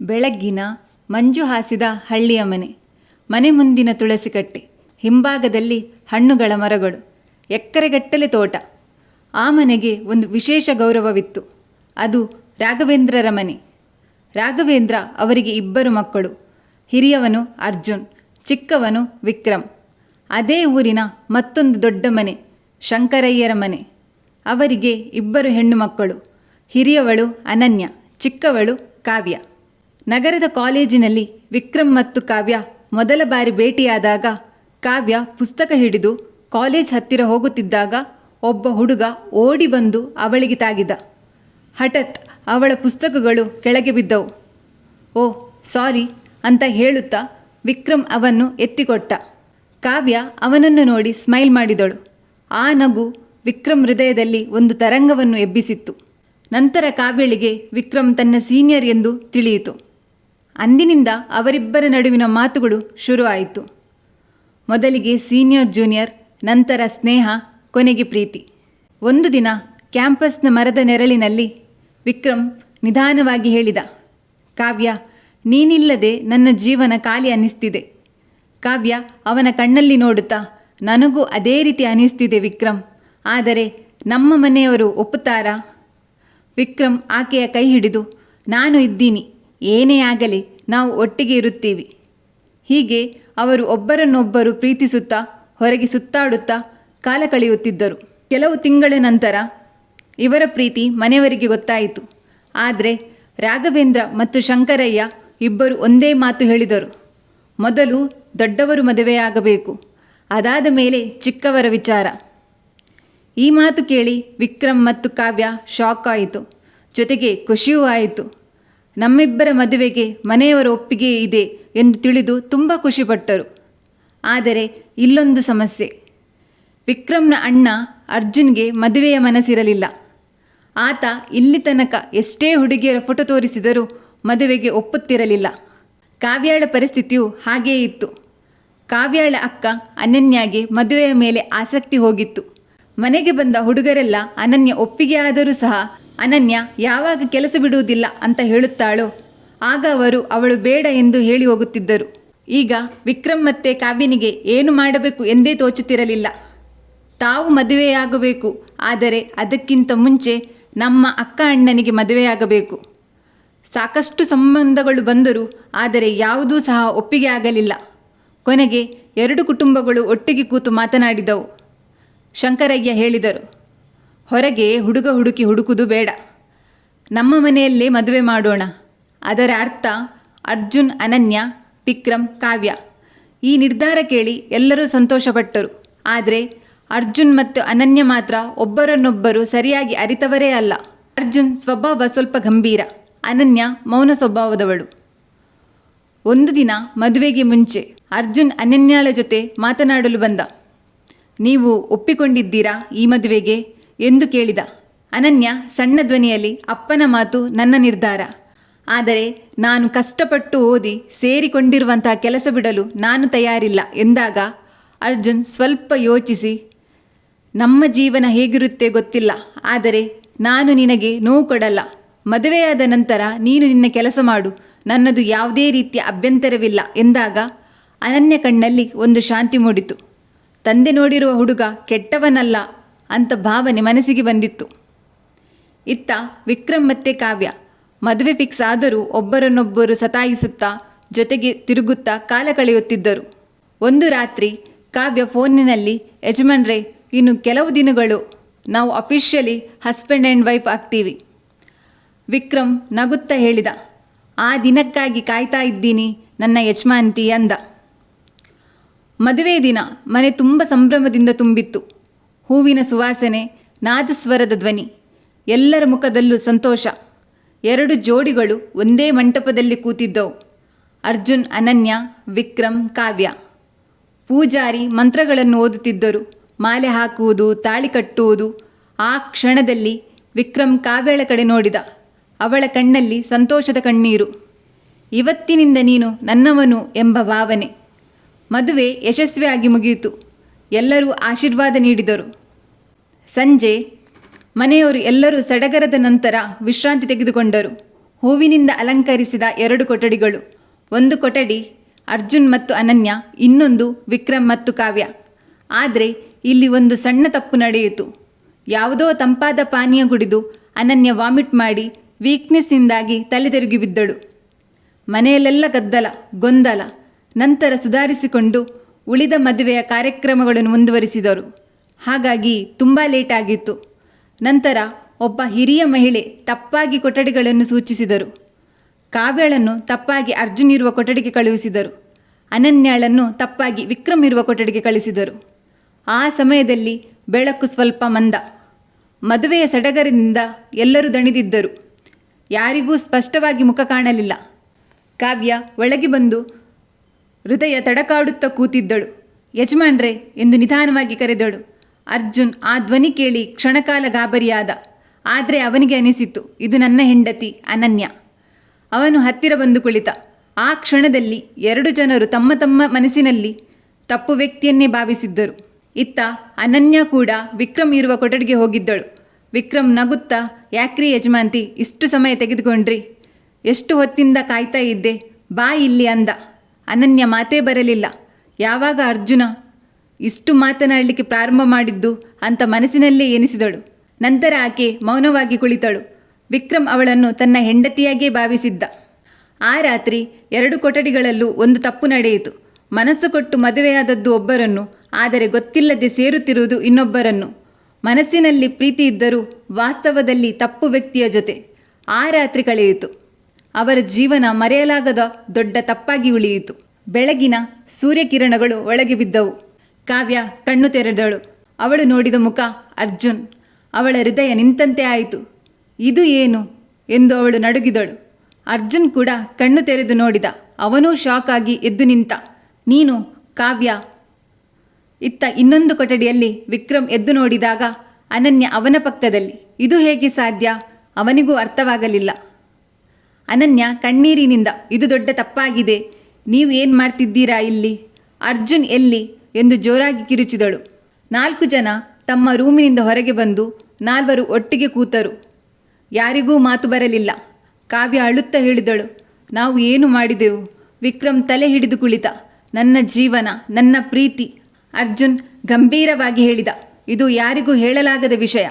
ಬೆಳಗ್ಗಿನ ಮಂಜು ಹಾಸಿದ ಹಳ್ಳಿಯ ಮನೆ. ಮನೆ ಮುಂದಿನ ತುಳಸಿ ಕಟ್ಟೆ, ಹಿಂಭಾಗದಲ್ಲಿ ಹಣ್ಣುಗಳ ಮರಗಳು, ಎಕ್ಕರೆಗಟ್ಟಲೆ ತೋಟ. ಆ ಮನೆಗೆ ಒಂದು ವಿಶೇಷ ಗೌರವವಿತ್ತು. ಅದು ರಾಘವೇಂದ್ರರ ಮನೆ. ರಾಘವೇಂದ್ರ ಅವರಿಗೆ 2 ಮಕ್ಕಳು. ಹಿರಿಯವನು ಅರ್ಜುನ್, ಚಿಕ್ಕವನು ವಿಕ್ರಮ್. ಅದೇ ಊರಿನ ಮತ್ತೊಂದು ದೊಡ್ಡ ಮನೆ ಶಂಕರಯ್ಯರ ಮನೆ. ಅವರಿಗೆ 2 ಹೆಣ್ಣು ಮಕ್ಕಳು. ಹಿರಿಯವಳು ಅನನ್ಯ, ಚಿಕ್ಕವಳು ಕಾವ್ಯ. ನಗರದ ಕಾಲೇಜಿನಲ್ಲಿ ವಿಕ್ರಮ್ ಮತ್ತು ಕಾವ್ಯ ಮೊದಲ ಬಾರಿ ಭೇಟಿಯಾದಾಗ ಕಾವ್ಯ ಪುಸ್ತಕ ಹಿಡಿದು ಕಾಲೇಜ್ ಹತ್ತಿರ ಹೋಗುತ್ತಿದ್ದಾಗ ಒಬ್ಬ ಹುಡುಗ ಓಡಿ ಬಂದು ಅವಳಿಗೆ ತಾಗಿದ. ಹಠಾತ್ ಅವಳ ಪುಸ್ತಕಗಳು ಕೆಳಗೆ ಬಿದ್ದವು. ಓ ಸಾರಿ ಅಂತ ಹೇಳುತ್ತಾ ವಿಕ್ರಮ್ ಅವನ್ನು ಎತ್ತಿಕೊಟ್ಟ. ಕಾವ್ಯ ಅವನನ್ನು ನೋಡಿ ಸ್ಮೈಲ್ ಮಾಡಿದಳು. ಆ ನಗು ವಿಕ್ರಮ್ ಹೃದಯದಲ್ಲಿ ಒಂದು ತರಂಗವನ್ನು ಎಬ್ಬಿಸಿತ್ತು. ನಂತರ ಕಾವ್ಯಳಿಗೆ ವಿಕ್ರಮ್ ತನ್ನ ಸೀನಿಯರ್ ಎಂದು ತಿಳಿಯಿತು. ಅಂದಿನಿಂದ ಅವರಿಬ್ಬರ ನಡುವಿನ ಮಾತುಗಳು ಶುರುವಾಯಿತು. ಮೊದಲಿಗೆ ಸೀನಿಯರ್ ಜೂನಿಯರ್, ನಂತರ ಸ್ನೇಹ, ಕೊನೆಗೆ ಪ್ರೀತಿ. ಒಂದು ದಿನ ಕ್ಯಾಂಪಸ್ನ ಮರದ ನೆರಳಿನಲ್ಲಿ ವಿಕ್ರಮ್ ನಿಧಾನವಾಗಿ ಹೇಳಿದ, ಕಾವ್ಯ, ನೀನಿಲ್ಲದೆ ನನ್ನ ಜೀವನ ಖಾಲಿ ಅನ್ನಿಸ್ತಿದೆ. ಕಾವ್ಯ ಅವನ ಕಣ್ಣಲ್ಲಿ ನೋಡುತ್ತಾ, ನನಗೂ ಅದೇ ರೀತಿ ಅನ್ನಿಸ್ತಿದೆ ವಿಕ್ರಮ್, ಆದರೆ ನಮ್ಮ ಮನೆಯವರು ಒಪ್ಪುತ್ತಾರಾ? ವಿಕ್ರಮ್ ಆಕೆಯ ಕೈ ಹಿಡಿದು, ನಾನು ಇದ್ದೀನಿ, ಏನೇ ಆಗಲಿ ನಾವು ಒಟ್ಟಿಗೆ ಇರುತ್ತೀವಿ. ಹೀಗೆ ಅವರು ಒಬ್ಬರನ್ನೊಬ್ಬರು ಪ್ರೀತಿಸುತ್ತಾ ಹೊರಗೆ ಸುತ್ತಾಡುತ್ತಾ ಕಾಲ ಕಳೆಯುತ್ತಿದ್ದರು. ಕೆಲವು ತಿಂಗಳ ನಂತರ ಇವರ ಪ್ರೀತಿ ಮನೆಯವರಿಗೆ ಗೊತ್ತಾಯಿತು. ಆದರೆ ರಾಘವೇಂದ್ರ ಮತ್ತು ಶಂಕರಯ್ಯ ಇಬ್ಬರು ಒಂದೇ ಮಾತು ಹೇಳಿದರು. ಮೊದಲು ದೊಡ್ಡವರು ಮದುವೆಯಾಗಬೇಕು, ಅದಾದ ಮೇಲೆ ಚಿಕ್ಕವರ ವಿಚಾರ. ಈ ಮಾತು ಕೇಳಿ ವಿಕ್ರಮ್ ಮತ್ತು ಕಾವ್ಯ ಶಾಕ್ ಆಯಿತು, ಜೊತೆಗೆ ಖುಷಿಯೂ ಆಯಿತು. ನಮ್ಮಿಬ್ಬರ ಮದುವೆಗೆ ಮನೆಯವರ ಒಪ್ಪಿಗೆ ಇದೆ ಎಂದು ತಿಳಿದು ತುಂಬ ಖುಷಿಪಟ್ಟರು. ಆದರೆ ಇಲ್ಲೊಂದು ಸಮಸ್ಯೆ. ವಿಕ್ರಮ್ನ ಅಣ್ಣ ಅರ್ಜುನ್ಗೆ ಮದುವೆಯ ಮನಸ್ಸಿರಲಿಲ್ಲ. ಆತ ಇಲ್ಲಿ ತನಕ ಎಷ್ಟೇ ಹುಡುಗಿಯರ ಫೋಟೋ ತೋರಿಸಿದರೂ ಮದುವೆಗೆ ಒಪ್ಪುತ್ತಿರಲಿಲ್ಲ. ಕಾವ್ಯಾಳ ಪರಿಸ್ಥಿತಿಯು ಹಾಗೇ ಇತ್ತು. ಕಾವ್ಯಾಳ ಅಕ್ಕ ಅನನ್ಯಾಗೆ ಮದುವೆಯ ಮೇಲೆ ಆಸಕ್ತಿ ಹೋಗಿತ್ತು. ಮನೆಗೆ ಬಂದ ಹುಡುಗರೆಲ್ಲ ಅನನ್ಯ ಒಪ್ಪಿಗೆ ಆದರೂ ಸಹ ಅನನ್ಯ ಯಾವಾಗ ಕೆಲಸ ಬಿಡುವುದಿಲ್ಲ ಅಂತ ಹೇಳುತ್ತಾಳೋ ಆಗ ಅವಳು ಬೇಡ ಎಂದು ಹೇಳಿ ಹೋಗುತ್ತಿದ್ದರು. ಈಗ ವಿಕ್ರಮ್ ಮತ್ತು ಕಾವ್ಯನಿಗೆ ಏನು ಮಾಡಬೇಕು ಎಂದೇ ತೋಚುತ್ತಿರಲಿಲ್ಲ. ತಾವು ಮದುವೆಯಾಗಬೇಕು, ಆದರೆ ಅದಕ್ಕಿಂತ ಮುಂಚೆ ನಮ್ಮ ಅಕ್ಕ ಅಣ್ಣನಿಗೆ ಮದುವೆಯಾಗಬೇಕು. ಸಾಕಷ್ಟು ಸಂಬಂಧಗಳು ಬಂದರು, ಆದರೆ ಯಾವುದೂ ಸಹ ಒಪ್ಪಿಗೆ ಆಗಲಿಲ್ಲ. ಕೊನೆಗೆ 2 ಕುಟುಂಬಗಳು ಒಟ್ಟಿಗೆ ಕೂತು ಮಾತನಾಡಿದವು. ಶಂಕರಯ್ಯ ಹೇಳಿದರು, ಹೊರಗೆ ಹುಡುಗ ಹುಡುಕಿ ಹುಡುಕುವುದು ಬೇಡ, ನಮ್ಮ ಮನೆಯಲ್ಲೇ ಮದುವೆ ಮಾಡೋಣ. ಅದರ ಅರ್ಥ ಅರ್ಜುನ್, ಅನನ್ಯ, ವಿಕ್ರಮ್, ಕಾವ್ಯ. ಈ ನಿರ್ಧಾರ ಕೇಳಿ ಎಲ್ಲರೂ ಸಂತೋಷಪಟ್ಟರು. ಆದರೆ ಅರ್ಜುನ್ ಮತ್ತು ಅನನ್ಯ ಮಾತ್ರ ಒಬ್ಬರನ್ನೊಬ್ಬರು ಸರಿಯಾಗಿ ಅರಿತವರೇ ಅಲ್ಲ. ಅರ್ಜುನ್ ಸ್ವಭಾವ ಸ್ವಲ್ಪ ಗಂಭೀರ, ಅನನ್ಯ ಮೌನ ಸ್ವಭಾವದವಳು. ಒಂದು ದಿನ ಮದುವೆಗೆ ಮುಂಚೆ ಅರ್ಜುನ್ ಅನನ್ಯಾಳ ಜೊತೆ ಮಾತನಾಡಲು ಬಂದ. ನೀವು ಒಪ್ಪಿಕೊಂಡಿದ್ದೀರಾ ಈ ಮದುವೆಗೆ ಎಂದು ಕೇಳಿದ. ಅನನ್ಯ ಸಣ್ಣ ಧ್ವನಿಯಲ್ಲಿ, ಅಪ್ಪನ ಮಾತು ನನ್ನ ನಿರ್ಧಾರ, ಆದರೆ ನಾನು ಕಷ್ಟಪಟ್ಟು ಓದಿ ಸೇರಿಕೊಂಡಿರುವಂತಹ ಕೆಲಸ ಬಿಡಲು ನಾನು ತಯಾರಿಲ್ಲ ಎಂದಾಗ ಅರ್ಜುನ್ ಸ್ವಲ್ಪ ಯೋಚಿಸಿ, ನಮ್ಮ ಜೀವನ ಹೇಗಿರುತ್ತೆ ಗೊತ್ತಿಲ್ಲ, ಆದರೆ ನಾನು ನಿನಗೆ ನೋವು ಕೊಡಲ್ಲ. ಮದುವೆಯಾದ ನಂತರ ನೀನು ನಿನ್ನ ಕೆಲಸ ಮಾಡು, ನನ್ನದು ಯಾವುದೇ ರೀತಿಯ ಅಭ್ಯಂತರವಿಲ್ಲ ಎಂದಾಗ ಅನನ್ಯ ಕಣ್ಣಲ್ಲಿ ಒಂದು ಶಾಂತಿ ಮೂಡಿತು. ತಂದೆ ನೋಡಿರುವ ಹುಡುಗ ಕೆಟ್ಟವನಲ್ಲ ಅಂತ ಭಾವನೆ ಮನಸ್ಸಿಗೆ ಬಂದಿತ್ತು. ಇತ್ತ ವಿಕ್ರಮ್ ಮತ್ತು ಕಾವ್ಯ ಮದುವೆ ಫಿಕ್ಸ್ ಆದರೂ ಒಬ್ಬರನ್ನೊಬ್ಬರು ಸತಾಯಿಸುತ್ತಾ ಜೊತೆಗೆ ತಿರುಗುತ್ತಾ ಕಾಲ ಕಳೆಯುತ್ತಿದ್ದರು. ಒಂದು ರಾತ್ರಿ ಕಾವ್ಯ ಫೋನಿನಲ್ಲಿ, ಯಜಮಾನ್ರೇ, ಇನ್ನು ಕೆಲವು ದಿನಗಳು ನಾವು ಅಫಿಷಿಯಲಿ ಹಸ್ಬೆಂಡ್ ಆ್ಯಂಡ್ ವೈಫ್ ಆಗ್ತೀವಿ. ವಿಕ್ರಮ್ ನಗುತ್ತಾ ಹೇಳಿದ, ಆ ದಿನಕ್ಕಾಗಿ ಕಾಯ್ತಾ ಇದ್ದೀನಿ ನನ್ನ ಯಜಮಾನ್ತಿ ಅಂದ. ಮದುವೆ ದಿನ ಮನೆ ತುಂಬ ಸಂಭ್ರಮದಿಂದ ತುಂಬಿತ್ತು. ಹೂವಿನ ಸುವಾಸನೆ, ನಾದಸ್ವರದ ಧ್ವನಿ, ಎಲ್ಲರ ಮುಖದಲ್ಲೂ ಸಂತೋಷ. 2 ಜೋಡಿಗಳು ಒಂದೇ ಮಂಟಪದಲ್ಲಿ ಕೂತಿದ್ದವು. ಅರ್ಜುನ್, ಅನನ್ಯ, ವಿಕ್ರಮ್, ಕಾವ್ಯ. ಪೂಜಾರಿ ಮಂತ್ರಗಳನ್ನು ಓದುತ್ತಿದ್ದರು. ಮಾಲೆ ಹಾಕುವುದು, ತಾಳಿ ಕಟ್ಟುವುದು. ಆ ಕ್ಷಣದಲ್ಲಿ ವಿಕ್ರಮ್ ಕಾವ್ಯಳ ಕಡೆ ನೋಡಿದ. ಅವಳ ಕಣ್ಣಲ್ಲಿ ಸಂತೋಷದ ಕಣ್ಣೀರು. ಇವತ್ತಿನಿಂದ ನೀನು ನನ್ನವನು ಎಂಬ ಭಾವನೆ. ಮದುವೆ ಯಶಸ್ವಿಯಾಗಿ ಮುಗಿಯಿತು. ಎಲ್ಲರೂ ಆಶೀರ್ವಾದ ನೀಡಿದರು. ಸಂಜೆ ಮನೆಯವರು ಎಲ್ಲರೂ ಸಡಗರದ ನಂತರ ವಿಶ್ರಾಂತಿ ತೆಗೆದುಕೊಂಡರು. ಹೂವಿನಿಂದ ಅಲಂಕರಿಸಿದ 2 ಕೊಠಡಿಗಳು. ಒಂದು ಕೊಠಡಿ ಅರ್ಜುನ್ ಮತ್ತು ಅನನ್ಯ, ಇನ್ನೊಂದು ವಿಕ್ರಮ್ ಮತ್ತು ಕಾವ್ಯ. ಆದರೆ ಇಲ್ಲಿ ಒಂದು ಸಣ್ಣ ತಪ್ಪು ನಡೆಯಿತು. ಯಾವುದೋ ತಂಪಾದ ಪಾನೀಯ ಕುಡಿದು ಅನನ್ಯ ವಾಮಿಟ್ ಮಾಡಿ ವೀಕ್ನೆಸ್ಸಿಂದಾಗಿ ತಲೆ ತಿರುಗಿ ಬಿದ್ದಳು. ಮನೆಯಲ್ಲೆಲ್ಲ ಗದ್ದಲ ಗೊಂದಲ. ನಂತರ ಸುಧಾರಿಸಿಕೊಂಡು ಉಳಿದ ಮದುವೆಯ ಕಾರ್ಯಕ್ರಮಗಳನ್ನು ಮುಂದುವರಿಸಿದರು. ಹಾಗಾಗಿ ತುಂಬ ಲೇಟ್ ಆಗಿತ್ತು. ನಂತರ ಒಬ್ಬ ಹಿರಿಯ ಮಹಿಳೆ ತಪ್ಪಾಗಿ ಕೊಠಡಿಗಳನ್ನು ಸೂಚಿಸಿದರು. ಕಾವ್ಯಳನ್ನು ತಪ್ಪಾಗಿ ಅರ್ಜುನ್ ಇರುವ ಕೊಠಡಿಗೆ ಕಳುಹಿಸಿದರು. ಅನನ್ಯಾಳನ್ನು ತಪ್ಪಾಗಿ ವಿಕ್ರಮ್ ಇರುವ ಕೊಠಡಿಗೆ ಕಳಿಸಿದರು. ಆ ಸಮಯದಲ್ಲಿ ಬೆಳಕು ಸ್ವಲ್ಪ ಮಂದ. ಮದುವೆಯ ಸಡಗರದಿಂದ ಎಲ್ಲರೂ ದಣಿದಿದ್ದರು. ಯಾರಿಗೂ ಸ್ಪಷ್ಟವಾಗಿ ಮುಖ ಕಾಣಲಿಲ್ಲ. ಕಾವ್ಯ ಒಳಗೆ ಬಂದು ಹೃದಯ ತಡಕಾಡುತ್ತಾ ಕೂತಿದ್ದಳು. ಯಜಮಾನ್ರೆ ಎಂದು ನಿಧಾನವಾಗಿ ಕರೆದಳು. ಅರ್ಜುನ್ ಆ ಧ್ವನಿ ಕೇಳಿ ಕ್ಷಣಕಾಲ ಗಾಬರಿಯಾದ. ಆದರೆ ಅವನಿಗೆ ಅನಿಸಿತು, ಇದು ನನ್ನ ಹೆಂಡತಿ ಅನನ್ಯ. ಅವನು ಹತ್ತಿರ ಬಂದು ಕುಳಿತ. ಆ ಕ್ಷಣದಲ್ಲಿ 2 ಜನರು ತಮ್ಮ ತಮ್ಮ ಮನಸ್ಸಿನಲ್ಲಿ ತಪ್ಪು ವ್ಯಕ್ತಿಯನ್ನೇ ಭಾವಿಸಿದ್ದರು. ಇತ್ತ ಅನನ್ಯ ಕೂಡ ವಿಕ್ರಮ್ ಇರುವ ಕೊಠಡಿಗೆ ಹೋಗಿದ್ದಳು. ವಿಕ್ರಮ್ ನಗುತ್ತಾ, ಯಾಕ್ರಿ ಯಜಮಾಂತಿ ಇಷ್ಟು ಸಮಯ ತೆಗೆದುಕೊಂಡ್ರಿ? ಎಷ್ಟು ಹೊತ್ತಿಂದ ಕಾಯ್ತಾ ಇದ್ದೆ, ಬಾ ಇಲ್ಲಿ ಅಂದ. ಅನನ್ಯ ಮಾತೇ ಬರಲಿಲ್ಲ. ಯಾವಾಗ ಅರ್ಜುನ ಇಷ್ಟು ಮಾತನಾಡಲಿಕ್ಕೆ ಪ್ರಾರಂಭ ಮಾಡಿದ್ದು ಅಂತ ಮನಸ್ಸಿನಲ್ಲೇ ಎನಿಸಿದಳು. ನಂತರ ಆಕೆ ಮೌನವಾಗಿ ಕುಳಿತಳು. ವಿಕ್ರಮ್ ಅವಳನ್ನು ತನ್ನ ಹೆಂಡತಿಯಾಗೇ ಭಾವಿಸಿದ್ದ. ಆ ರಾತ್ರಿ 2 ಕೊಠಡಿಗಳಲ್ಲೂ ಒಂದು ತಪ್ಪು ನಡೆಯಿತು. ಮನಸ್ಸು ಕೊಟ್ಟು ಮದುವೆಯಾದದ್ದು ಒಬ್ಬರನ್ನು, ಆದರೆ ಗೊತ್ತಿಲ್ಲದೆ ಸೇರುತ್ತಿರುವುದು ಇನ್ನೊಬ್ಬರನ್ನು. ಮನಸ್ಸಿನಲ್ಲಿ ಪ್ರೀತಿ ಇದ್ದರೂ ವಾಸ್ತವದಲ್ಲಿ ತಪ್ಪು ವ್ಯಕ್ತಿಯ ಜೊತೆ ಆ ರಾತ್ರಿ ಕಳೆಯಿತು. ಅವರ ಜೀವನ ಮರೆಯಲಾಗದ ದೊಡ್ಡ ತಪ್ಪಾಗಿ ಉಳಿಯಿತು. ಬೆಳಗಿನ ಸೂರ್ಯಕಿರಣಗಳು ಒಳಗೆ ಬಿದ್ದವು. ಕಾವ್ಯ ಕಣ್ಣು ತೆರೆದಳು. ಅವಳು ನೋಡಿದ ಮುಖ ಅರ್ಜುನ್. ಅವಳ ಹೃದಯ ನಿಂತಂತೆ ಆಯಿತು. ಇದು ಏನು ಎಂದು ಅವಳು ನಡುಗಿದಳು. ಅರ್ಜುನ್ ಕೂಡ ಕಣ್ಣು ತೆರೆದು ನೋಡಿದ. ಅವನೂ ಶಾಕ್ ಆಗಿ ಎದ್ದು ನಿಂತ. ನೀನು ಕಾವ್ಯ? ಇತ್ತ ಇನ್ನೊಂದು ಕೊಠಡಿಯಲ್ಲಿ ವಿಕ್ರಮ್ ಎದ್ದು ನೋಡಿದಾಗ ಅನನ್ಯ ಅವನ ಪಕ್ಕದಲ್ಲಿ. ಇದು ಹೇಗೆ ಸಾಧ್ಯ? ಅವನಿಗೂ ಅರ್ಥವಾಗಲಿಲ್ಲ. ಅನನ್ಯ ಕಣ್ಣೀರಿನಿಂದ, ಇದು ದೊಡ್ಡ ತಪ್ಪಾಗಿದೆ, ನೀವು ಏನು ಮಾಡ್ತಿದ್ದೀರಾ ಇಲ್ಲಿ? ಅರ್ಜುನ್ ಎಲ್ಲಿ ಎಂದು ಜೋರಾಗಿ ಕಿರುಚಿದಳು. 4 ಜನ ತಮ್ಮ ರೂಮಿನಿಂದ ಹೊರಗೆ ಬಂದು 4 ಒಟ್ಟಿಗೆ ಕೂತರು. ಯಾರಿಗೂ ಮಾತು ಬರಲಿಲ್ಲ. ಕಾವ್ಯ ಅಳುತ್ತಾ ಹೇಳಿದಳು, ನಾವು ಏನು ಮಾಡಿದೆವು? ವಿಕ್ರಮ್ ತಲೆ ಹಿಡಿದು ಕುಳಿತ. ನನ್ನ ಜೀವನ, ನನ್ನ ಪ್ರೀತಿ. ಅರ್ಜುನ್ ಗಂಭೀರವಾಗಿ ಹೇಳಿದ, ಇದು ಯಾರಿಗೂ ಹೇಳಲಾಗದ ವಿಷಯ.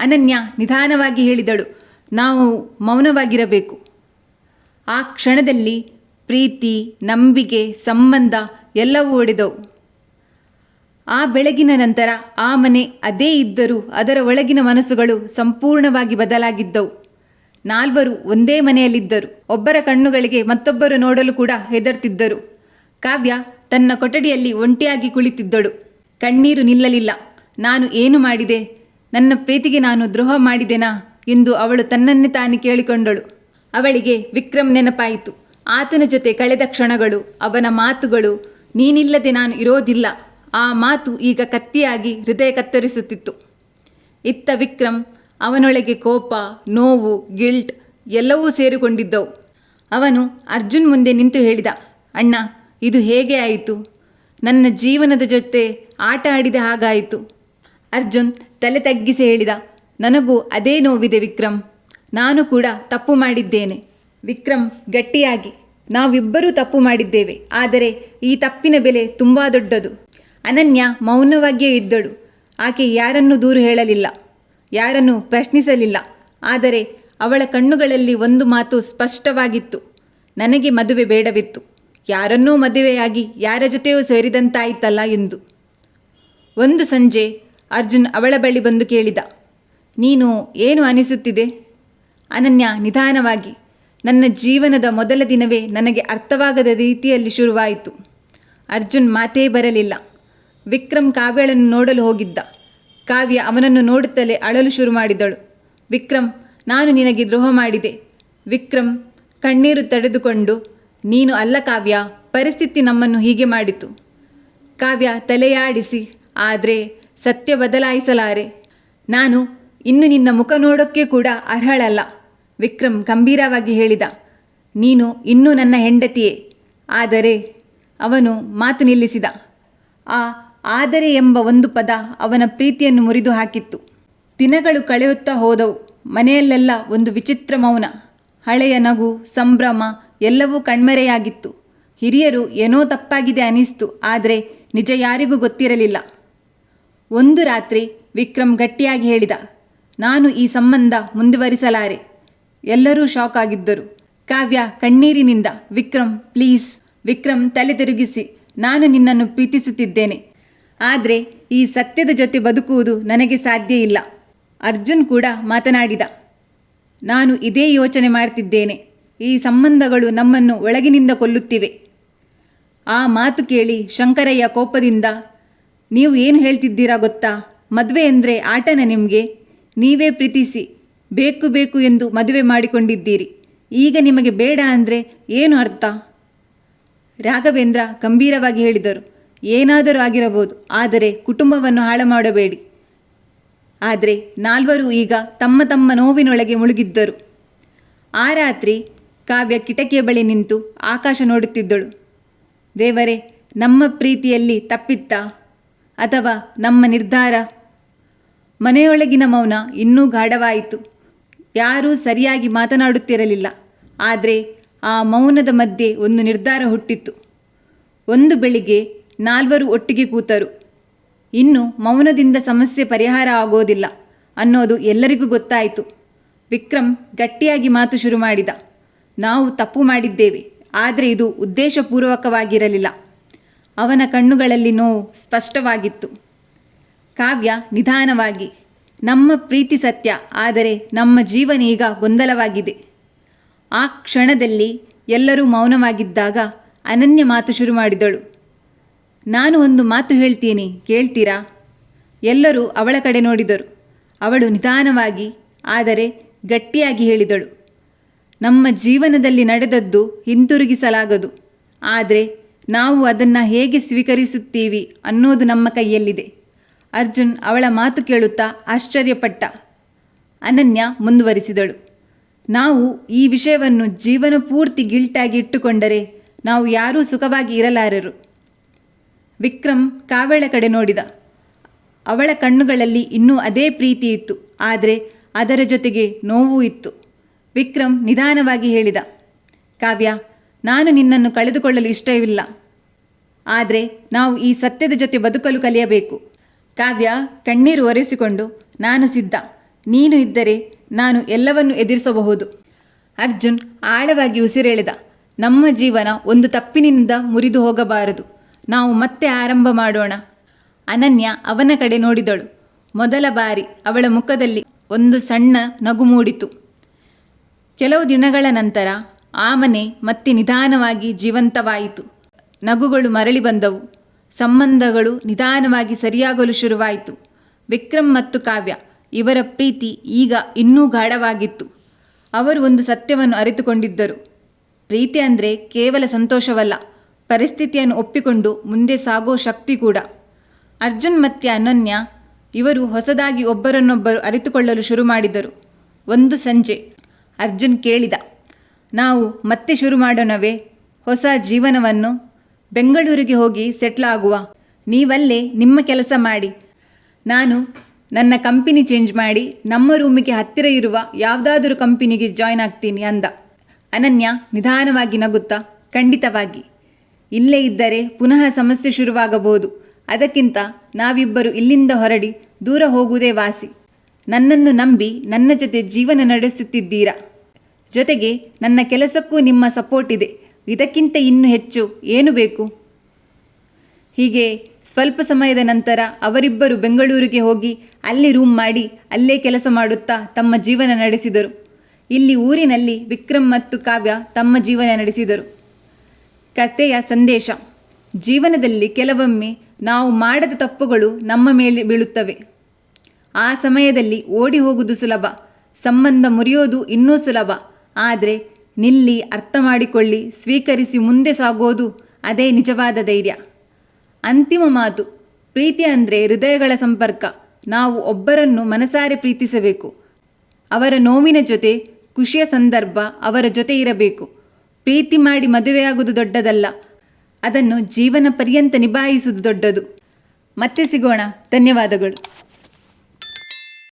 ಅನನ್ಯ ನಿಧಾನವಾಗಿ ಹೇಳಿದಳು, ನಾವು ಮೌನವಾಗಿರಬೇಕು. ಆ ಕ್ಷಣದಲ್ಲಿ ಪ್ರೀತಿ, ನಂಬಿಕೆ, ಸಂಬಂಧ ಎಲ್ಲವೂ ಒಡೆದವು. ಆ ಬೆಳಗಿನ ನಂತರ ಆ ಮನೆ ಅದೇ ಇದ್ದರೂ ಅದರ ಒಳಗಿನ ಮನಸ್ಸುಗಳು ಸಂಪೂರ್ಣವಾಗಿ ಬದಲಾಗಿದ್ದವು. 4 ಒಂದೇ ಮನೆಯಲ್ಲಿದ್ದರು. ಒಬ್ಬರ ಕಣ್ಣುಗಳಿಗೆ ಮತ್ತೊಬ್ಬರು ನೋಡಲು ಕೂಡ ಹೆದರ್ತಿದ್ದರು. ಕಾವ್ಯ ತನ್ನ ಕೊಠಡಿಯಲ್ಲಿ ಒಂಟಿಯಾಗಿ ಕುಳಿತಿದ್ದಳು. ಕಣ್ಣೀರು ನಿಲ್ಲಲಿಲ್ಲ. ನಾನು ಏನು ಮಾಡಿದೆ? ನನ್ನ ಪ್ರೀತಿಗೆ ನಾನು ದ್ರೋಹ ಮಾಡಿದೆನಾ ಎಂದು ಅವಳು ತನ್ನನ್ನೇ ತಾನು ಕೇಳಿಕೊಂಡಳು. ಅವಳಿಗೆ ವಿಕ್ರಮ್ ನೆನಪಾಯಿತು. ಆತನ ಜೊತೆ ಕಳೆದ ಕ್ಷಣಗಳು, ಅವನ ಮಾತುಗಳು, ನೀನಿಲ್ಲದೆ ನಾನು ಇರೋದಿಲ್ಲ. ಆ ಮಾತು ಈಗ ಕತ್ತಿಯಾಗಿ ಹೃದಯ ಕತ್ತರಿಸುತ್ತಿತ್ತು. ಇತ್ತ ವಿಕ್ರಮ್, ಅವನೊಳಗೆ ಕೋಪ, ನೋವು, ಗಿಲ್ಟ್ ಎಲ್ಲವೂ ಸೇರಿಕೊಂಡಿದ್ದವು. ಅವನು ಅರ್ಜುನ್ ಮುಂದೆ ನಿಂತು ಹೇಳಿದ, ಅಣ್ಣ, ಇದು ಹೇಗೆ ಆಯಿತು? ನನ್ನ ಜೀವನದ ಜೊತೆ ಆಟ ಆಡಿದ ಹಾಗಾಯಿತು. ಅರ್ಜುನ್ ತಲೆ ತಗ್ಗಿಸಿ ಹೇಳಿದ, ನನಗೂ ಅದೇ ನೋವಿದೆ ವಿಕ್ರಮ್. ನಾನು ಕೂಡ ತಪ್ಪು ಮಾಡಿದ್ದೇನೆ. ವಿಕ್ರಮ್ ಗಟ್ಟಿಯಾಗಿ, ನಾವಿಬ್ಬರೂ ತಪ್ಪು ಮಾಡಿದ್ದೇವೆ. ಆದರೆ ಈ ತಪ್ಪಿನ ಬೆಲೆ ತುಂಬ ದೊಡ್ಡದು. ಅನನ್ಯ ಮೌನವಾಗಿಯೇ ಇದ್ದಳು. ಆಕೆ ಯಾರನ್ನೂ ದೂರು ಹೇಳಲಿಲ್ಲ, ಯಾರನ್ನೂ ಪ್ರಶ್ನಿಸಲಿಲ್ಲ. ಆದರೆ ಅವಳ ಕಣ್ಣುಗಳಲ್ಲಿ ಒಂದು ಮಾತು ಸ್ಪಷ್ಟವಾಗಿತ್ತು, ನನಗೆ ಮದುವೆ ಬೇಡವಿತ್ತು. ಯಾರನ್ನೋ ಮದುವೆಯಾಗಿ ಯಾರ ಜೊತೆಯೂ ಸೇರಿದಂತಾಯಿತಲ್ಲ ಎಂದು. ಒಂದು ಸಂಜೆ ಅರ್ಜುನ್ ಅವಳ ಬಳಿ ಬಂದು ಕೇಳಿದ, ನೀನು ಏನು ಅನಿಸುತ್ತಿದೆ? ಅನನ್ಯ ನಿಧಾನವಾಗಿ, ನನ್ನ ಜೀವನದ ಮೊದಲ ದಿನವೇ ನನಗೆ ಅರ್ಥವಾಗದ ರೀತಿಯಲ್ಲಿ ಶುರುವಾಯಿತು. ಅರ್ಜುನ್ ಮಾತೇ ಬರಲಿಲ್ಲ. ವಿಕ್ರಮ್ ಕಾವ್ಯಳನ್ನು ನೋಡಲು ಹೋಗಿದ್ದ. ಕಾವ್ಯ ಅವನನ್ನು ನೋಡುತ್ತಲೇ ಅಳಲು ಶುರು ಮಾಡಿದಳು. ವಿಕ್ರಮ್, ನಾನು ನಿನಗೆ ದ್ರೋಹ ಮಾಡಿದೆ. ವಿಕ್ರಮ್ ಕಣ್ಣೀರು ತಡೆದುಕೊಂಡು, ನೀನು ಅಲ್ಲ ಕಾವ್ಯ, ಪರಿಸ್ಥಿತಿ ನಮ್ಮನ್ನು ಹೀಗೆ ಮಾಡಿತು. ಕಾವ್ಯ ತಲೆಯಾಡಿಸಿ, ಆದರೆ ಸತ್ಯ ಬದಲಾಯಿಸಲಾರೆ. ನಾನು ಇನ್ನು ನಿನ್ನ ಮುಖ ನೋಡೋಕ್ಕೆ ಕೂಡ ಅರ್ಹಳಲ್ಲ. ವಿಕ್ರಮ್ ಗಂಭೀರವಾಗಿ ಹೇಳಿದ, ನೀನು ಇನ್ನೂ ನನ್ನ ಹೆಂಡತಿಯೇ. ಆದರೆ ಅವನು ಮಾತು ನಿಲ್ಲಿಸಿದ. ಆದರೆ ಎಂಬ ಒಂದು ಪದ ಅವನ ಪ್ರೀತಿಯನ್ನು ಮುರಿದು ಹಾಕಿತ್ತು. ದಿನಗಳು ಕಳೆಯುತ್ತಾ ಹೋದವು. ಮನೆಯಲ್ಲೆಲ್ಲ ಒಂದು ವಿಚಿತ್ರ ಮೌನ. ಹಳೆಯ ನಗು, ಸಂಭ್ರಮ ಎಲ್ಲವೂ ಕಣ್ಮರೆಯಾಗಿತ್ತು. ಹಿರಿಯರು ಏನೋ ತಪ್ಪಾಗಿದೆ ಅನಿಸ್ತು, ಆದರೆ ನಿಜ ಯಾರಿಗೂ ಗೊತ್ತಿರಲಿಲ್ಲ. ಒಂದು ರಾತ್ರಿ ವಿಕ್ರಮ್ ಗಟ್ಟಿಯಾಗಿ ಹೇಳಿದ, ನಾನು ಈ ಸಂಬಂಧ ಮುಂದುವರಿಸಲಾರೆ. ಎಲ್ಲರೂ ಶಾಕ್ ಆಗಿದ್ದರು. ಕಾವ್ಯ ಕಣ್ಣೀರಿನಿಂದ, ವಿಕ್ರಮ್ ಪ್ಲೀಸ್. ವಿಕ್ರಮ್ ತಲೆ ತಿರುಗಿಸಿ, ನಾನು ನಿನ್ನನ್ನು ಪ್ರೀತಿಸುತ್ತಿದ್ದೇನೆ, ಆದರೆ ಈ ಸತ್ಯದ ಜೊತೆ ಬದುಕುವುದು ನನಗೆ ಸಾಧ್ಯ ಇಲ್ಲ. ಅರ್ಜುನ್ ಕೂಡ ಮಾತನಾಡಿದ, ನಾನು ಇದೇ ಯೋಚನೆ ಮಾಡ್ತಿದ್ದೇನೆ. ಈ ಸಂಬಂಧಗಳು ನಮ್ಮನ್ನು ಒಳಗಿನಿಂದ ಕೊಲ್ಲುತ್ತಿವೆ. ಆ ಮಾತು ಕೇಳಿ ಶಂಕರಯ್ಯ ಕೋಪದಿಂದ, ನೀವು ಏನು ಹೇಳ್ತಿದ್ದೀರಾ ಗೊತ್ತಾ? ಮದುವೆ ಅಂದರೆ ಆಟನ ನಿಮಗೆ? ನೀವೇ ಪ್ರೀತಿಸಿ ಬೇಕು ಬೇಕು ಎಂದು ಮದುವೆ ಮಾಡಿಕೊಂಡಿದ್ದೀರಿ. ಈಗ ನಿಮಗೆ ಬೇಡ ಅಂದರೆ ಏನು ಅರ್ಥ? ರಾಘವೇಂದ್ರ ಗಂಭೀರವಾಗಿ ಹೇಳಿದರು, ಏನಾದರೂ ಆಗಿರಬಹುದು, ಆದರೆ ಕುಟುಂಬವನ್ನು ಹಾಳು ಮಾಡಬೇಡಿ. ಆದರೆ ನಾಲ್ವರು ಈಗ ತಮ್ಮ ತಮ್ಮ ನೋವಿನೊಳಗೆ ಮುಳುಗಿದ್ದರು. ಆ ರಾತ್ರಿ ಕಾವ್ಯ ಕಿಟಕಿಯ ಬಳಿ ನಿಂತು ಆಕಾಶ ನೋಡುತ್ತಿದ್ದಳು. ದೇವರೇ, ನಮ್ಮ ಪ್ರೀತಿಯಲ್ಲಿ ತಪ್ಪಿತ್ತಾ ಅಥವಾ ನಮ್ಮ ನಿರ್ಧಾರ? ಮನೆಯೊಳಗಿನ ಮೌನ ಇನ್ನೂ ಗಾಢವಾಯಿತು. ಯಾರೂ ಸರಿಯಾಗಿ ಮಾತನಾಡುತ್ತಿರಲಿಲ್ಲ. ಆದರೆ ಆ ಮೌನದ ಮಧ್ಯೆ ಒಂದು ನಿರ್ಧಾರ ಹುಟ್ಟಿತ್ತು. ಒಂದು ಬೆಳಿಗ್ಗೆ ನಾಲ್ವರು ಒಟ್ಟಿಗೆ ಕೂತರು. ಇನ್ನು ಮೌನದಿಂದ ಸಮಸ್ಯೆ ಪರಿಹಾರ ಆಗೋದಿಲ್ಲ ಅನ್ನೋದು ಎಲ್ಲರಿಗೂ ಗೊತ್ತಾಯಿತು. ವಿಕ್ರಮ್ ಗಟ್ಟಿಯಾಗಿ ಮಾತು ಶುರು ಮಾಡಿದ, ನಾವು ತಪ್ಪು ಮಾಡಿದ್ದೇವೆ, ಆದರೆ ಇದು ಉದ್ದೇಶಪೂರ್ವಕವಾಗಿರಲಿಲ್ಲ. ಅವನ ಕಣ್ಣುಗಳಲ್ಲಿ ನೋವು ಸ್ಪಷ್ಟವಾಗಿತ್ತು. ಕಾವ್ಯ ನಿಧಾನವಾಗಿ, ನಮ್ಮ ಪ್ರೀತಿ ಸತ್ಯ, ಆದರೆ ನಮ್ಮ ಜೀವನ ಈಗ ಗೊಂದಲವಾಗಿದೆ. ಆ ಕ್ಷಣದಲ್ಲಿ ಎಲ್ಲರೂ ಮೌನವಾಗಿದ್ದಾಗ ಅನನ್ಯ ಮಾತು ಶುರು ಮಾಡಿದಳು, ನಾನು ಒಂದು ಮಾತು ಹೇಳ್ತೀನಿ, ಕೇಳ್ತೀರಾ? ಎಲ್ಲರೂ ಅವಳ ಕಡೆ ನೋಡಿದರು. ಅವಳು ನಿಧಾನವಾಗಿ ಆದರೆ ಗಟ್ಟಿಯಾಗಿ ಹೇಳಿದಳು, ನಮ್ಮ ಜೀವನದಲ್ಲಿ ನಡೆದದ್ದು ಹಿಂತಿರುಗಿಸಲಾಗದು, ಆದರೆ ನಾವು ಅದನ್ನು ಹೇಗೆ ಸ್ವೀಕರಿಸುತ್ತೀವಿ ಅನ್ನೋದು ನಮ್ಮ ಕೈಯಲ್ಲಿದೆ. ಅರ್ಜುನ್ ಅವಳ ಮಾತು ಕೇಳುತ್ತಾ ಆಶ್ಚರ್ಯಪಟ್ಟ. ಅನನ್ಯ ಮುಂದುವರಿಸಿದಳು, ನಾವು ಈ ವಿಷಯವನ್ನು ಜೀವನ ಪೂರ್ತಿ ಗಿಲ್ಟಾಗಿ ಇಟ್ಟುಕೊಂಡರೆ ನಾವು ಯಾರೂ ಸುಖವಾಗಿ ಇರಲಾರರು. ವಿಕ್ರಮ್ ಕಾವ್ಯಳ ಕಡೆ ನೋಡಿದ. ಅವಳ ಕಣ್ಣುಗಳಲ್ಲಿ ಇನ್ನೂ ಅದೇ ಪ್ರೀತಿ ಇತ್ತು, ಆದರೆ ಅದರ ಜೊತೆಗೆ ನೋವೂ ಇತ್ತು. ವಿಕ್ರಮ್ ನಿಧಾನವಾಗಿ ಹೇಳಿದ, ಕಾವ್ಯ, ನಾನು ನಿನ್ನನ್ನು ಕಳೆದುಕೊಳ್ಳಲು ಇಷ್ಟವಿಲ್ಲ, ಆದರೆ ನಾವು ಈ ಸತ್ಯದ ಜೊತೆ ಬದುಕಲು ಕಲಿಯಬೇಕು. ಕಾವ್ಯ ಕಣ್ಣೀರು ಒರೆಸಿಕೊಂಡು, ನಾನು ಸಿದ್ಧ, ನೀನು ಇದ್ದರೆ ನಾನು ಎಲ್ಲವನ್ನು ಎದುರಿಸಬಹುದು. ಅರ್ಜುನ್ ಆಳವಾಗಿ ಉಸಿರೆಳೆದ, ನಮ್ಮ ಜೀವನ ಒಂದು ತಪ್ಪಿನಿಂದ ಮುರಿದು ಹೋಗಬಾರದು, ನಾವು ಮತ್ತೆ ಆರಂಭ ಮಾಡೋಣ. ಅನನ್ಯ ಅವನ ಕಡೆ ನೋಡಿದಳು. ಮೊದಲ ಬಾರಿ ಅವಳ ಮುಖದಲ್ಲಿ ಒಂದು ಸಣ್ಣ ನಗು ಮೂಡಿತು. ಕೆಲವು ದಿನಗಳ ನಂತರ ಆ ಮನೆ ಮತ್ತೆ ನಿಧಾನವಾಗಿ ಜೀವಂತವಾಯಿತು. ನಗುಗಳು ಮರಳಿ ಬಂದವು. ಸಂಬಂಧಗಳು ನಿಧಾನವಾಗಿ ಸರಿಯಾಗಲು ಶುರುವಾಯಿತು. ವಿಕ್ರಮ್ ಮತ್ತು ಕಾವ್ಯ ಇವರ ಪ್ರೀತಿ ಈಗ ಇನ್ನೂ ಗಾಢವಾಗಿತ್ತು. ಅವರು ಒಂದು ಸತ್ಯವನ್ನು ಅರಿತುಕೊಂಡಿದ್ದರು. ಪ್ರೀತಿ ಅಂದರೆ ಕೇವಲ ಸಂತೋಷವಲ್ಲ, ಪರಿಸ್ಥಿತಿಯನ್ನು ಒಪ್ಪಿಕೊಂಡು ಮುಂದೆ ಸಾಗೋ ಶಕ್ತಿ ಕೂಡ. ಅರ್ಜುನ್ ಮತ್ತು ಅನನ್ಯ ಇವರು ಹೊಸದಾಗಿ ಒಬ್ಬರನ್ನೊಬ್ಬರು ಅರಿತುಕೊಳ್ಳಲು ಶುರು ಮಾಡಿದರು. ಒಂದು ಸಂಜೆ ಅರ್ಜುನ್ ಕೇಳಿದ, ನಾವು ಮತ್ತೆ ಶುರು ಮಾಡೋಣವೇ ಹೊಸ ಜೀವನವನ್ನು? ಬೆಂಗಳೂರಿಗೆ ಹೋಗಿ ಸೆಟ್ಲ್ ಆಗುವ. ನೀವಲ್ಲೇ ನಿಮ್ಮ ಕೆಲಸ ಮಾಡಿ, ನಾನು ನನ್ನ ಕಂಪನಿ ಚೇಂಜ್ ಮಾಡಿ ನಮ್ಮ ರೂಮಿಗೆ ಹತ್ತಿರ ಇರುವ ಯಾವುದಾದರೂ ಕಂಪನಿಗೆ ಜಾಯ್ನ್ ಆಗ್ತೀನಿ ಅಂದ. ಅನನ್ಯ ನಿಧಾನವಾಗಿ ನಗುತ್ತಾ, ಖಂಡಿತವಾಗಿ. ಇಲ್ಲೇ ಇದ್ದರೆ ಪುನಃ ಸಮಸ್ಯೆ ಶುರುವಾಗಬಹುದು. ಅದಕ್ಕಿಂತ ನಾವಿಬ್ಬರು ಇಲ್ಲಿಂದ ಹೊರಡಿ ದೂರ ಹೋಗುವುದೇ ವಾಸಿ. ನನ್ನನ್ನು ನಂಬಿ ನನ್ನ ಜೊತೆ ಜೀವನ ನಡೆಸುತ್ತಿದ್ದೀರಾ. ಜೊತೆಗೆ ನನ್ನ ಕೆಲಸಕ್ಕೂ ನಿಮ್ಮ ಸಪೋರ್ಟ್ ಇದೆ. ಇದಕ್ಕಿಂತ ಇನ್ನೂ ಹೆಚ್ಚು ಏನು ಬೇಕು? ಹೀಗೆ ಸ್ವಲ್ಪ ಸಮಯದ ನಂತರ ಅವರಿಬ್ಬರು ಬೆಂಗಳೂರಿಗೆ ಹೋಗಿ ಅಲ್ಲಿ ರೂಮ್ ಮಾಡಿ ಅಲ್ಲೇ ಕೆಲಸ ಮಾಡುತ್ತಾ ತಮ್ಮ ಜೀವನ ನಡೆಸಿದರು. ಇಲ್ಲಿ ಊರಿನಲ್ಲಿ ವಿಕ್ರಮ್ ಮತ್ತು ಕಾವ್ಯ ತಮ್ಮ ಜೀವನ ನಡೆಸಿದರು. ಕಥೆಯ ಸಂದೇಶ: ಜೀವನದಲ್ಲಿ ಕೆಲವೊಮ್ಮೆ ನಾವು ಮಾಡದ ತಪ್ಪುಗಳು ನಮ್ಮ ಮೇಲೆ ಬೀಳುತ್ತವೆ. ಆ ಸಮಯದಲ್ಲಿ ಓಡಿ ಹೋಗುವುದು ಸುಲಭ, ಸಂಬಂಧ ಮುರಿಯೋದು ಇನ್ನೂ ಸುಲಭ. ಆದರೆ ನಿಲ್ಲಿ, ಅರ್ಥ ಮಾಡಿಕೊಳ್ಳಿ, ಸ್ವೀಕರಿಸಿ ಮುಂದೆ ಸಾಗೋದು, ಅದೇ ನಿಜವಾದ ಧೈರ್ಯ. ಅಂತಿಮ ಮಾತು: ಪ್ರೀತಿ ಅಂದರೆ ಹೃದಯಗಳ ಸಂಪರ್ಕ. ನಾವು ಒಬ್ಬರನ್ನು ಮನಸಾರೆ ಪ್ರೀತಿಸಬೇಕು. ಅವರ ನೋವಿನ ಜೊತೆ, ಖುಷಿಯ ಸಂದರ್ಭ ಅವರ ಜೊತೆ ಇರಬೇಕು. ಪ್ರೀತಿ ಮಾಡಿ ಮದುವೆಯಾಗುವುದು ದೊಡ್ಡದಲ್ಲ, ಅದನ್ನು ಜೀವನ ಪರ್ಯಂತ ನಿಭಾಯಿಸುವುದು ದೊಡ್ಡದು. ಮತ್ತೆ ಸಿಗೋಣ. ಧನ್ಯವಾದಗಳು.